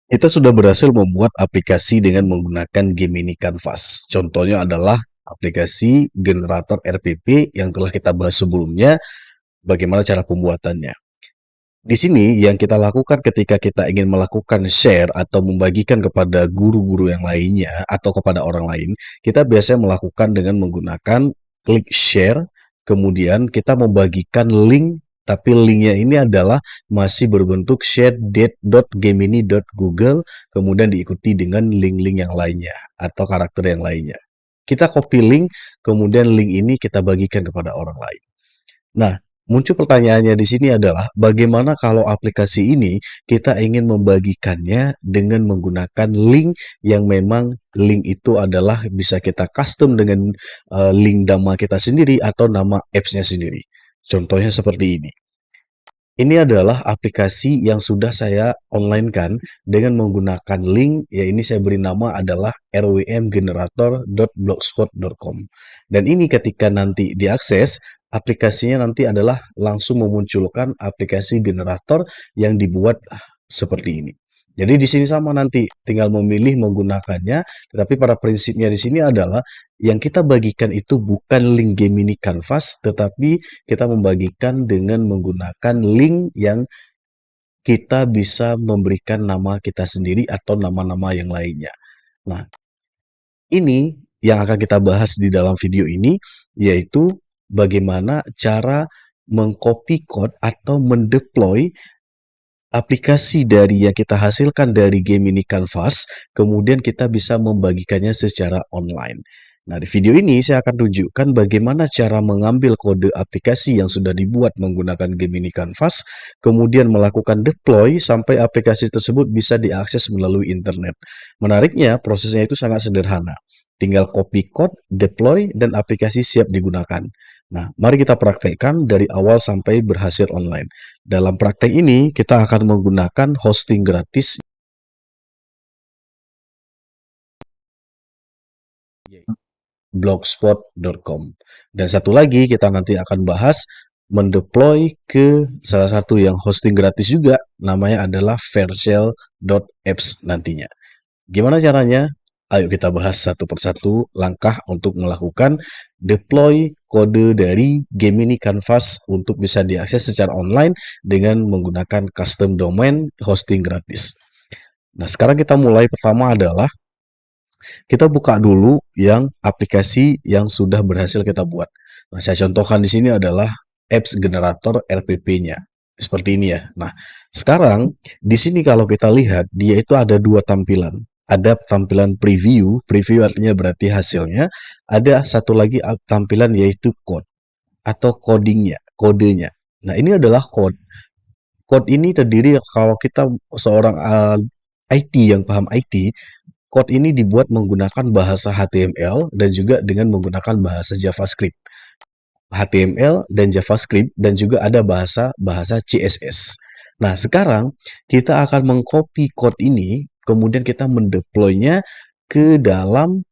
Kita sudah berhasil membuat aplikasi dengan menggunakan Gemini Canvas. Contohnya adalah aplikasi generator RPP yang telah kita bahas sebelumnya, bagaimana cara pembuatannya. Di sini yang kita lakukan ketika kita ingin melakukan share atau membagikan kepada guru-guru yang lainnya atau kepada orang lain, kita biasanya melakukan dengan menggunakan klik share, kemudian kita membagikan link, tapi linknya ini adalah masih berbentuk share.gemini.google, kemudian diikuti dengan link-link yang lainnya atau karakter yang lainnya. Kita copy link, kemudian link ini kita bagikan kepada orang lain. Nah, muncul pertanyaannya di sini adalah bagaimana kalau aplikasi ini kita ingin membagikannya dengan menggunakan link yang memang link itu adalah bisa kita custom dengan link nama kita sendiri atau nama apps-nya sendiri. Contohnya seperti ini. Ini adalah aplikasi yang sudah saya online-kan dengan menggunakan link, ya ini saya beri nama adalah rwmgenerator.blogspot.com. Dan ini ketika nanti diakses, aplikasinya nanti adalah langsung memunculkan aplikasi generator yang dibuat seperti ini. Jadi di sini sama nanti, tinggal memilih menggunakannya, tetapi pada prinsipnya di sini adalah yang kita bagikan itu bukan link Gemini Canvas, tetapi kita membagikan dengan menggunakan link yang kita bisa memberikan nama kita sendiri atau nama-nama yang lainnya. Nah, ini yang akan kita bahas di dalam video ini, yaitu bagaimana cara mengcopy code atau mendeploy aplikasi dari yang kita hasilkan dari Gemini Canvas, kemudian kita bisa membagikannya secara online. Nah, di video ini saya akan tunjukkan bagaimana cara mengambil kode aplikasi yang sudah dibuat menggunakan Gemini Canvas, kemudian melakukan deploy sampai aplikasi tersebut bisa diakses melalui internet. Menariknya, prosesnya itu sangat sederhana. Tinggal copy code, deploy, dan aplikasi siap digunakan. Nah, mari kita praktekkan dari awal sampai berhasil online. Dalam praktek ini, kita akan menggunakan hosting gratis blogspot.com. Dan satu lagi, kita nanti akan bahas mendeploy ke salah satu yang hosting gratis juga, namanya adalah vercel.apps nantinya. Gimana caranya? Ayo kita bahas satu persatu langkah untuk melakukan deploy kode dari Gemini Canvas untuk bisa diakses secara online dengan menggunakan custom domain hosting gratis. Nah, sekarang kita mulai. Pertama adalah kita buka dulu yang aplikasi yang sudah berhasil kita buat. Nah, saya contohkan di sini adalah apps generator RPP-nya. Seperti ini ya. Nah, sekarang di sini kalau kita lihat, dia itu ada dua tampilan. Ada tampilan preview, preview artinya berarti hasilnya. Ada satu lagi tampilan yaitu code atau codingnya, kodenya. Nah, ini adalah code. Code ini terdiri kalau kita seorang IT yang paham IT, code ini dibuat menggunakan bahasa HTML dan juga dengan menggunakan bahasa JavaScript. HTML dan JavaScript dan juga ada bahasa CSS. Nah, sekarang kita akan mengcopy code ini, kemudian kita mendeploynya ke dalam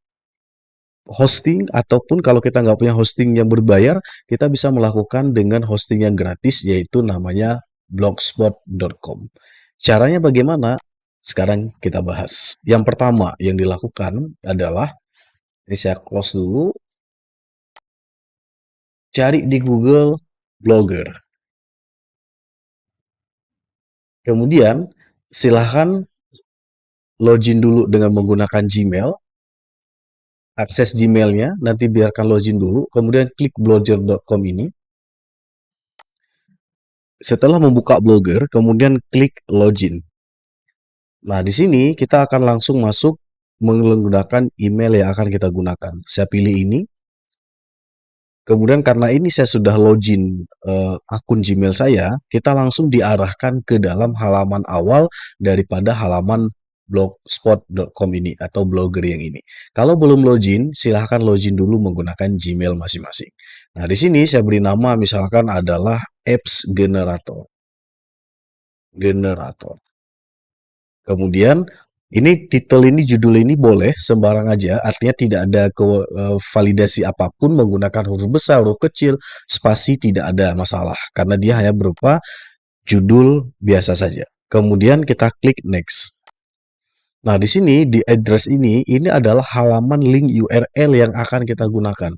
hosting, ataupun kalau kita nggak punya hosting yang berbayar, kita bisa melakukan dengan hosting yang gratis, yaitu namanya blogspot.com. Caranya bagaimana? Sekarang kita bahas. Yang pertama yang dilakukan adalah, ini saya close dulu, cari di Google Blogger. Kemudian silahkan login dulu dengan menggunakan Gmail, akses Gmailnya, nanti biarkan login dulu, kemudian klik blogger.com ini. Setelah membuka Blogger, kemudian klik login. Nah, di sini kita akan langsung masuk menggunakan email yang akan kita gunakan. Saya pilih ini. Kemudian karena ini saya sudah login akun Gmail saya, kita langsung diarahkan ke dalam halaman awal daripada halaman blogspot.com ini atau blogger yang ini. Kalau belum login, silahkan login dulu menggunakan Gmail masing-masing. Nah, di sini saya beri nama misalkan adalah apps generator. Kemudian ini titel ini, judul ini boleh sembarang aja, artinya tidak ada validasi apapun menggunakan huruf besar, huruf kecil, spasi tidak ada masalah karena dia hanya berupa judul biasa saja. Kemudian kita klik next. Nah, di sini di address ini adalah halaman link URL yang akan kita gunakan.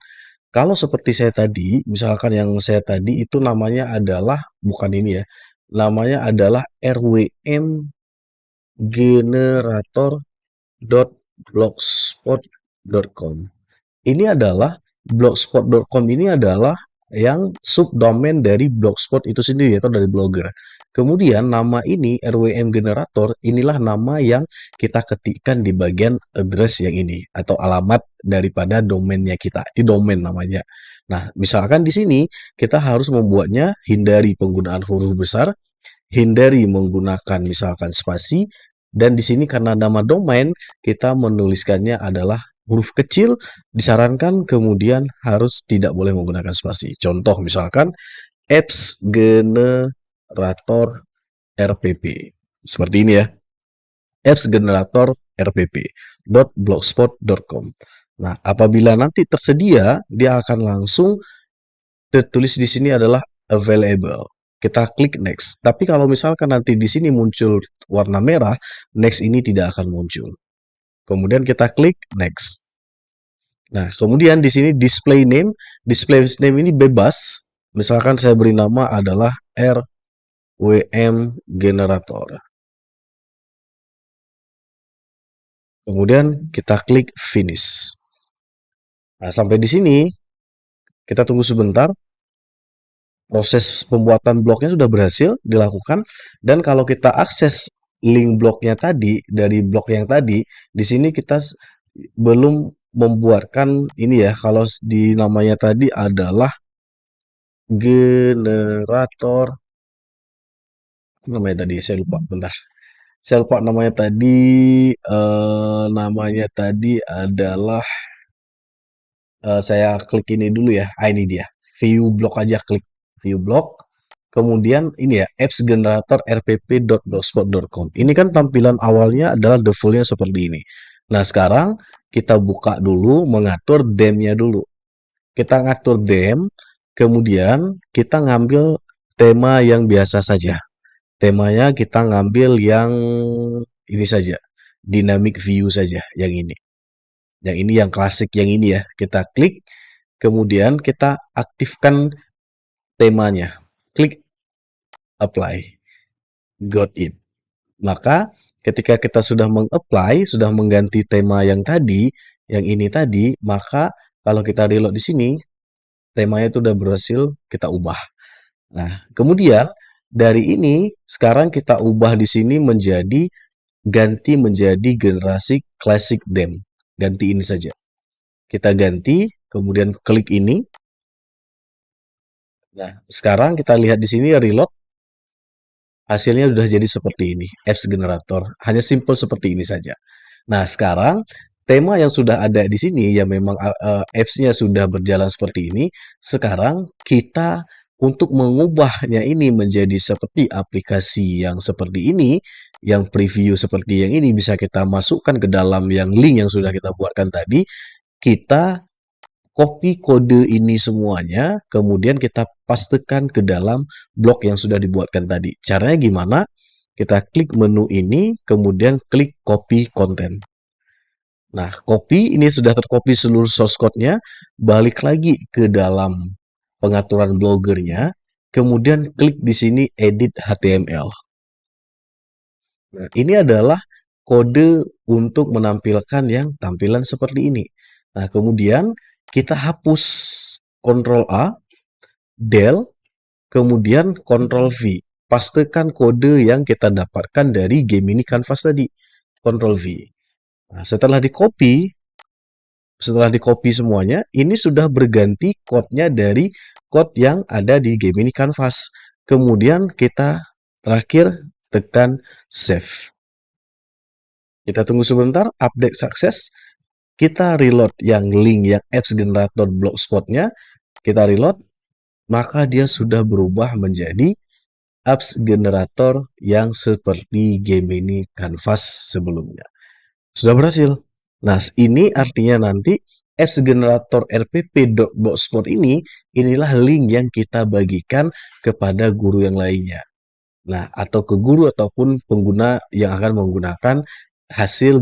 Kalau seperti saya tadi, misalkan yang saya tadi itu namanya adalah bukan ini ya. Namanya adalah rwmgenerator.blogspot.com. Ini adalah blogspot.com ini adalah yang subdomain dari Blogspot itu sendiri atau dari blogger. Kemudian nama ini RWM Generator inilah nama yang kita ketikkan di bagian address yang ini atau alamat daripada domainnya kita. Di domain namanya. Nah, misalkan di sini kita harus membuatnya hindari penggunaan huruf besar, hindari menggunakan misalkan spasi, dan di sini karena nama domain kita menuliskannya adalah huruf kecil, disarankan kemudian harus tidak boleh menggunakan spasi. Contoh misalkan apps generator RPP. Seperti ini ya. Apps generator rpp.blogspot.com. Nah, apabila nanti tersedia, dia akan langsung tertulis di sini adalah available. Kita klik next. Tapi kalau misalkan nanti di sini muncul warna merah, next ini tidak akan muncul. Kemudian kita klik next. Nah, kemudian di sini display name ini bebas. Misalkan saya beri nama adalah RWM Generator. Kemudian kita klik finish. Nah, sampai di sini kita tunggu sebentar. Proses pembuatan bloknya sudah berhasil dilakukan, dan kalau kita akses link bloknya tadi dari blok yang tadi, di sini kita belum membuatkan ini ya. Kalau di namanya tadi adalah generator, apa namanya tadi saya lupa, bentar. Saya lupa namanya tadi. Namanya tadi adalah saya klik ini dulu ya. Ini dia. View block aja, klik view block. Kemudian ini ya, apps generator rpp.blogspot.com. Ini kan tampilan awalnya adalah defaultnya seperti ini. Nah, sekarang kita buka dulu, mengatur theme-nya dulu. Kita ngatur theme, kemudian kita ngambil tema yang biasa saja. Temanya kita ngambil yang ini saja, dynamic view saja, yang ini. Yang ini yang klasik, yang ini ya. Kita klik, kemudian kita aktifkan temanya. Klik apply. Got it. Maka ketika kita sudah meng-apply, sudah mengganti tema yang tadi, yang ini tadi, maka kalau kita reload di sini, temanya itu udah berhasil kita ubah. Nah, kemudian dari ini sekarang kita ubah di sini menjadi ganti menjadi generasi classic theme. Ganti ini saja. Kita ganti, kemudian klik ini. Nah, sekarang kita lihat di sini reload. Hasilnya sudah jadi seperti ini, apps generator. Hanya simple seperti ini saja. Nah, sekarang tema yang sudah ada di sini yang memang apps-nya sudah berjalan seperti ini. Sekarang kita untuk mengubahnya ini menjadi seperti aplikasi yang seperti ini, yang preview seperti yang ini, bisa kita masukkan ke dalam yang link yang sudah kita buatkan tadi. Kita copy kode ini semuanya, kemudian kita pastekan ke dalam blok yang sudah dibuatkan tadi. Caranya gimana? Kita klik menu ini, kemudian klik copy content. Nah, copy ini sudah tercopy seluruh source code-nya, balik lagi ke dalam pengaturan bloggernya, kemudian klik di sini edit HTML. Nah, ini adalah kode untuk menampilkan yang tampilan seperti ini. Nah, kemudian kita hapus Ctrl A, Del, kemudian Ctrl V. Pastekan kode yang kita dapatkan dari Gemini Canvas tadi. Ctrl V. Nah, setelah di-copy semuanya, ini sudah berganti code-nya dari code yang ada di Gemini Canvas. Kemudian kita terakhir tekan save. Kita tunggu sebentar, update sukses. Kita reload yang link yang apps generator blogspot-nya, kita reload, maka dia sudah berubah menjadi apps generator yang seperti Gemini Canvas sebelumnya. Sudah berhasil. Nah, ini artinya nanti apps generator rpp.blogspot inilah link yang kita bagikan kepada guru yang lainnya. Nah, atau ke guru ataupun pengguna yang akan menggunakan hasil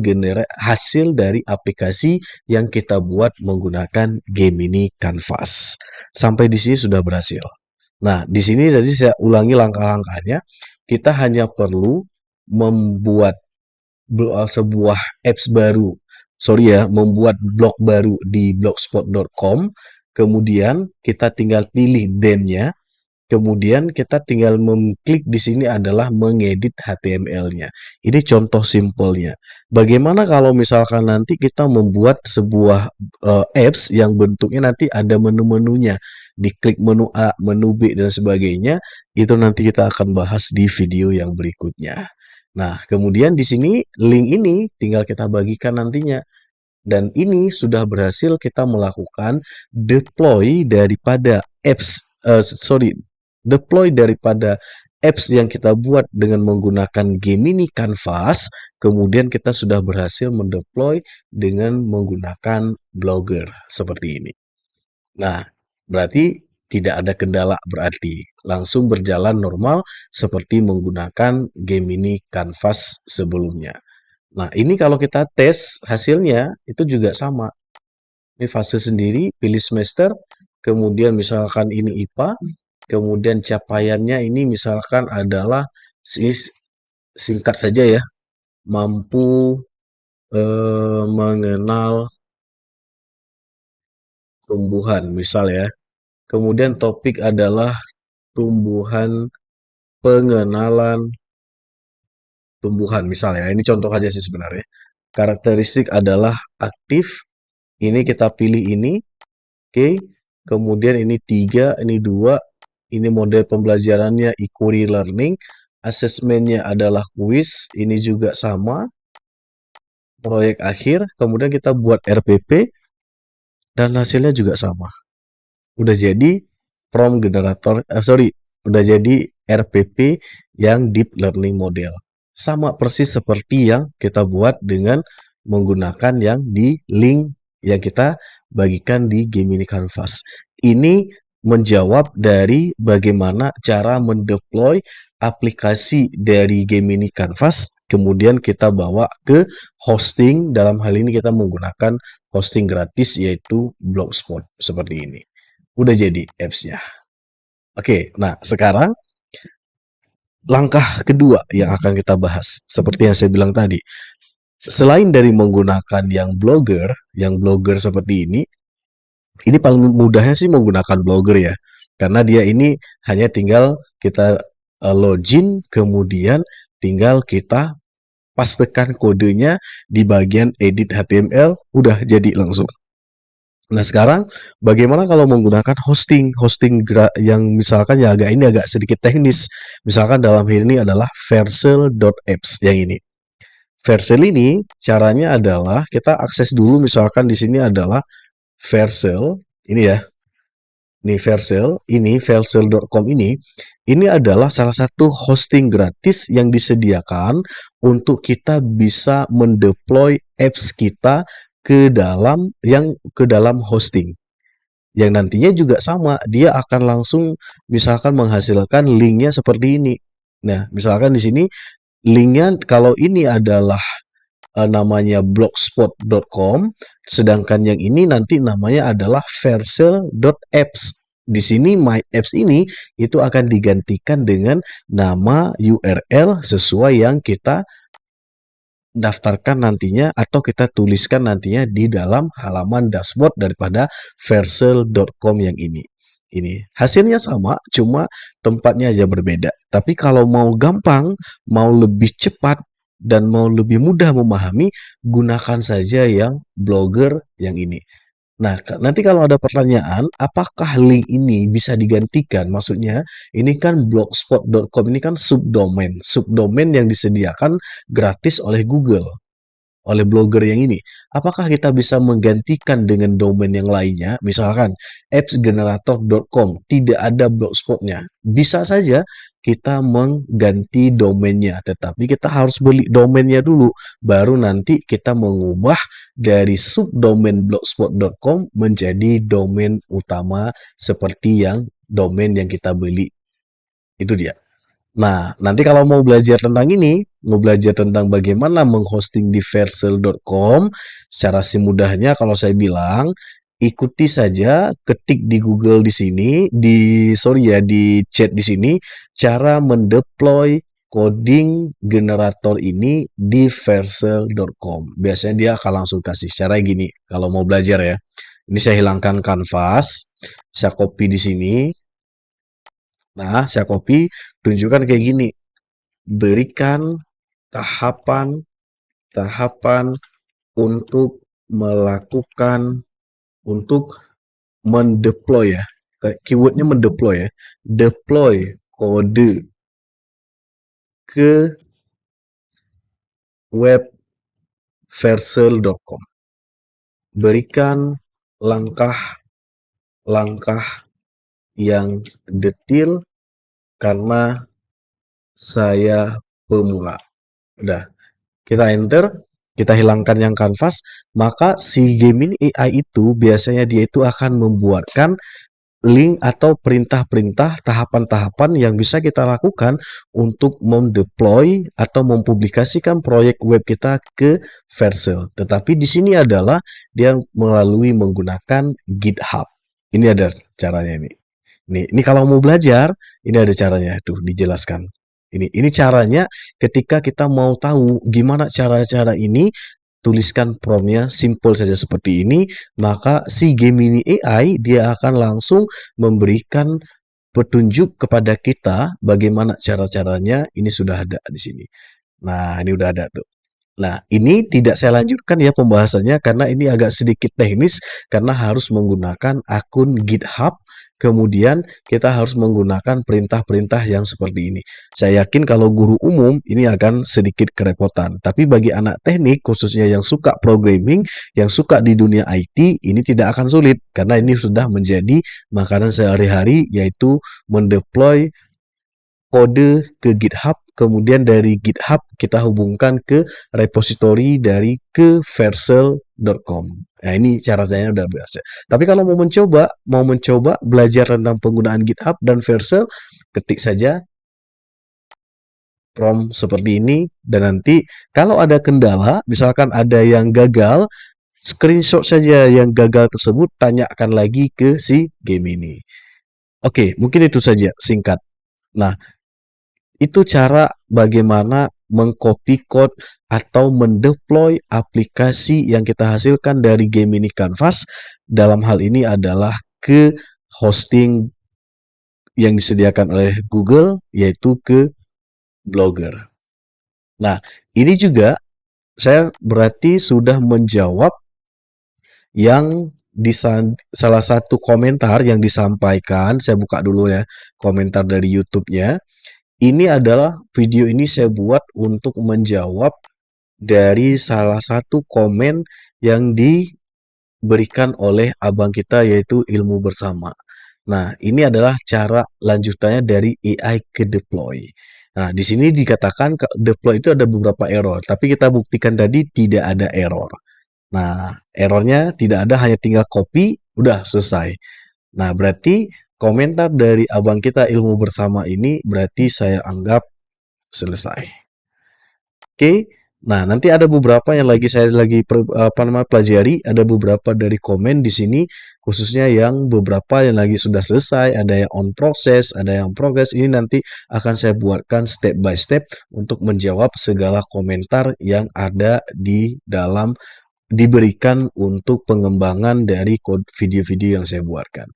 dari aplikasi yang kita buat menggunakan Gemini Canvas. Sampai di sini sudah berhasil. Nah, di sini tadi saya ulangi langkah-langkahnya. Kita hanya perlu membuat sebuah apps baru. Sorry ya, membuat blog baru di blogspot.com. Kemudian kita tinggal pilih theme-nya. Kemudian kita tinggal mengklik di sini adalah mengedit HTML-nya. Ini contoh simpelnya. Bagaimana kalau misalkan nanti kita membuat sebuah apps yang bentuknya nanti ada menu-menunya. Diklik menu A, menu B, dan sebagainya. Itu nanti kita akan bahas di video yang berikutnya. Nah, kemudian di sini link ini tinggal kita bagikan nantinya. Dan ini sudah berhasil kita melakukan deploy daripada apps yang kita buat dengan menggunakan Gemini Canvas. Kemudian kita sudah berhasil mendeploy dengan menggunakan Blogger seperti ini. Nah, berarti tidak ada kendala, berarti langsung berjalan normal seperti menggunakan Gemini Canvas sebelumnya. Nah, ini kalau kita tes hasilnya itu juga sama. Ini fase sendiri, pilih semester, kemudian misalkan ini IPA, kemudian capaiannya ini misalkan adalah singkat saja ya, mampu mengenal tumbuhan misal ya. Kemudian topik adalah tumbuhan, pengenalan tumbuhan misal ya. Ini contoh aja sih sebenarnya. Karakteristik adalah aktif. Ini kita pilih ini. Oke. Kemudian ini 3, ini 2. Ini model pembelajarannya inquiry learning. Asesmennya adalah quiz. Ini juga sama. Proyek akhir. Kemudian kita buat RPP. Dan hasilnya juga sama. Udah jadi prompt generator, udah jadi RPP yang deep learning model. Sama persis seperti yang kita buat dengan menggunakan yang di link yang kita bagikan di Gemini Canvas. Ini menjawab dari bagaimana cara mendeploy aplikasi dari Gemini Canvas, kemudian kita bawa ke hosting. Dalam hal ini kita menggunakan hosting gratis yaitu Blogspot seperti ini. Udah jadi apps-nya. Oke, nah sekarang langkah kedua yang akan kita bahas. Seperti yang saya bilang tadi, selain dari menggunakan yang blogger seperti ini paling mudahnya sih menggunakan blogger ya. Karena dia ini hanya tinggal kita login, kemudian tinggal kita pastekan kodenya di bagian edit HTML, udah jadi langsung. Nah, sekarang bagaimana kalau menggunakan hosting yang misalkan ya agak sedikit teknis. Misalkan dalam hal ini adalah Vercel.apps yang ini. Vercel ini caranya adalah kita akses dulu, misalkan di sini adalah Vercel, ini ya. Ini Vercel.com ini adalah salah satu hosting gratis yang disediakan untuk kita bisa mendeploy apps kita ke dalam hosting. Yang nantinya juga sama, dia akan langsung misalkan menghasilkan linknya seperti ini. Nah, misalkan di sini linknya kalau ini adalah namanya blogspot.com, sedangkan yang ini nanti namanya adalah Vercel.apps. Di sini my apps ini itu akan digantikan dengan nama URL sesuai yang kita daftarkan nantinya atau kita tuliskan nantinya di dalam halaman dashboard daripada Vercel.com yang ini. Ini hasilnya sama, cuma tempatnya aja berbeda. Tapi kalau mau gampang, mau lebih cepat, dan mau lebih mudah memahami, gunakan saja yang blogger yang ini. Nah, nanti kalau ada pertanyaan, apakah link ini bisa digantikan? Maksudnya, ini kan blogspot.com, ini kan subdomain yang disediakan gratis oleh Google, oleh blogger yang ini. Apakah kita bisa menggantikan dengan domain yang lainnya? Misalkan appsgenerator.com, tidak ada blogspotnya. Bisa saja kita mengganti domainnya, tetapi kita harus beli domainnya dulu, baru nanti kita mengubah dari subdomain blogspot.com menjadi domain utama seperti yang domain yang kita beli. Itu dia. Nah, nanti kalau mau belajar tentang ini, mau belajar tentang bagaimana menghosting di Vercel.com, secara mudahnya kalau saya bilang, ikuti saja, ketik di Google di sini, di chat di sini, cara mendeploy coding generator ini di Vercel.com. Biasanya dia akan langsung kasih cara gini, kalau mau belajar ya. Ini saya hilangkan kanvas, saya copy di sini. Nah, saya copy, tunjukkan kayak gini. Berikan tahapan-tahapan untuk melakukan, untuk mendeploy ya. Keywordnya mendeploy ya. Deploy kode ke web Vercel.com. Berikan langkah-langkah yang detail karena saya pemula. Udah, kita enter, kita hilangkan yang kanvas, maka si Gemini AI itu biasanya dia itu akan membuatkan link atau perintah-perintah tahapan-tahapan yang bisa kita lakukan untuk mendeploy atau mempublikasikan proyek web kita ke Vercel. Tetapi di sini adalah dia melalui menggunakan GitHub. Ini ada caranya ini. Ini kalau mau belajar, ini ada caranya. Tuh, dijelaskan. Ini caranya ketika kita mau tahu gimana cara-cara ini, tuliskan promptnya simple saja seperti ini, maka si Gemini AI dia akan langsung memberikan petunjuk kepada kita bagaimana cara-caranya. Ini sudah ada di sini. Nah, ini udah ada tuh. Nah, ini tidak saya lanjutkan ya pembahasannya karena ini agak sedikit teknis karena harus menggunakan akun GitHub, kemudian kita harus menggunakan perintah-perintah yang seperti ini. Saya yakin kalau guru umum ini akan sedikit kerepotan, tapi bagi anak teknik khususnya yang suka programming, yang suka di dunia IT, ini tidak akan sulit karena ini sudah menjadi makanan sehari-hari, yaitu mendeploy kode ke GitHub, kemudian dari GitHub kita hubungkan ke repository dari ke Vercel.com. Nah, ini caranya udah biasa. Tapi kalau mau mencoba belajar tentang penggunaan GitHub dan Vercel, ketik saja prompt seperti ini dan nanti kalau ada kendala, misalkan ada yang gagal, screenshot saja yang gagal tersebut, tanyakan lagi ke si Gemini. Oke, mungkin itu saja singkat. Nah, itu cara bagaimana mengcopy code atau mendeploy aplikasi yang kita hasilkan dari Gemini Canvas. Dalam hal ini adalah ke hosting yang disediakan oleh Google, yaitu ke Blogger. Nah, ini juga saya berarti sudah menjawab yang di salah satu komentar yang disampaikan. Saya buka dulu ya komentar dari YouTube-nya. Ini adalah video ini saya buat untuk menjawab dari salah satu komen yang diberikan oleh abang kita, yaitu Ilmu Bersama. Nah, ini adalah cara lanjutannya dari AI ke deploy. Nah, di sini dikatakan deploy itu ada beberapa error, tapi kita buktikan tadi tidak ada error. Nah, errornya tidak ada, hanya tinggal copy, udah selesai. Nah, berarti komentar dari abang kita Ilmu Bersama ini berarti saya anggap selesai. Oke. Nah, nanti ada beberapa yang saya lagi pelajari, ada beberapa dari komen di sini khususnya yang beberapa yang lagi sudah selesai, ada yang on process, ada yang progress. Ini nanti akan saya buatkan step by step untuk menjawab segala komentar yang ada di dalam diberikan untuk pengembangan dari video-video yang saya buatkan.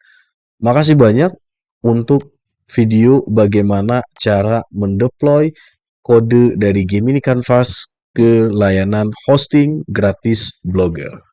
Makasih banyak untuk video bagaimana cara mendeploy kode dari Gemini Canvas ke layanan hosting gratis Blogger.